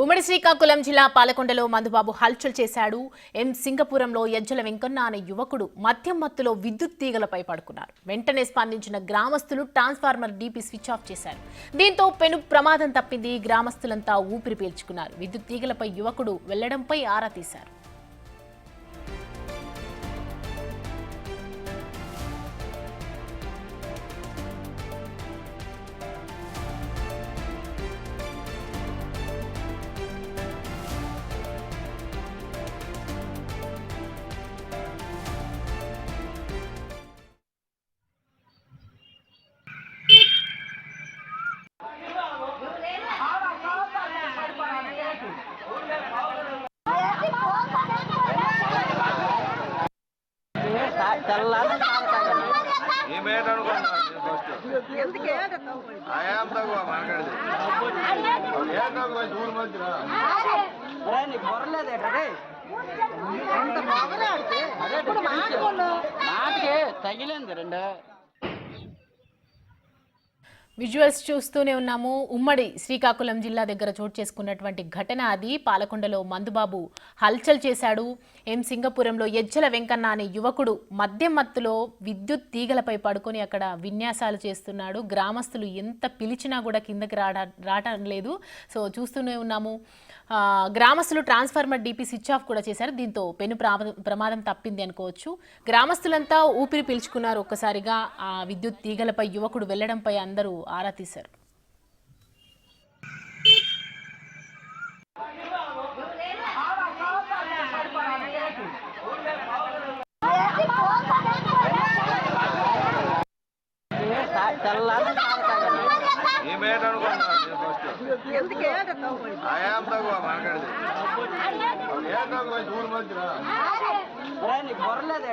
ఉమ్మడి శ్రీకాకుళం జిల్లా పాలకొండలో మందుబాబు హల్చల్ చేశాడు. సింగపురంలో యజ్జల వెంకన్న అనే యువకుడు మద్యం మత్తులో విద్యుత్ తీగలపై పడుకున్నారు. వెంటనే స్పందించిన గ్రామస్తులు ట్రాన్స్ఫార్మర్ డీపీ స్విచ్ ఆఫ్ చేశారు. దీంతో పెను ప్రమాదం తప్పింది. గ్రామస్తులంతా ఊపిరి పీల్చుకున్నారు. విద్యుత్ తీగలపై యువకుడు వెళ్లడంపై ఆరా తీశారు. తగిలింది రెండు విజువల్స్ చూస్తూనే ఉన్నాము. ఉమ్మడి శ్రీకాకుళం జిల్లా దగ్గర చోటు చేసుకున్నటువంటి ఘటన అది. పాలకొండలో మందుబాబు హల్చల్ చేశాడు. సింగపురంలో యజ్జల వెంకన్న అనే యువకుడు మద్యం మత్తులో విద్యుత్ తీగలపై పడుకొని అక్కడ విన్యాసాలు చేస్తున్నాడు. గ్రామస్తులు ఎంత పిలిచినా కూడా కిందకి రావడం లేదు. సో చూస్తూనే ఉన్నాము. గ్రామస్తులు ట్రాన్స్ఫార్మర్ డీపీ స్విచ్ ఆఫ్ కూడా చేశారు. దీంతో పెను ప్రమాదం తప్పింది అనుకోవచ్చు. గ్రామస్తులంతా ఊపిరి పీల్చుకున్నారు. ఒక్కసారిగా ఆ విద్యుత్ తీగలపై యువకుడు వెళ్లడంపై అందరూ ఆరా తీశారు. బొర్రలేదు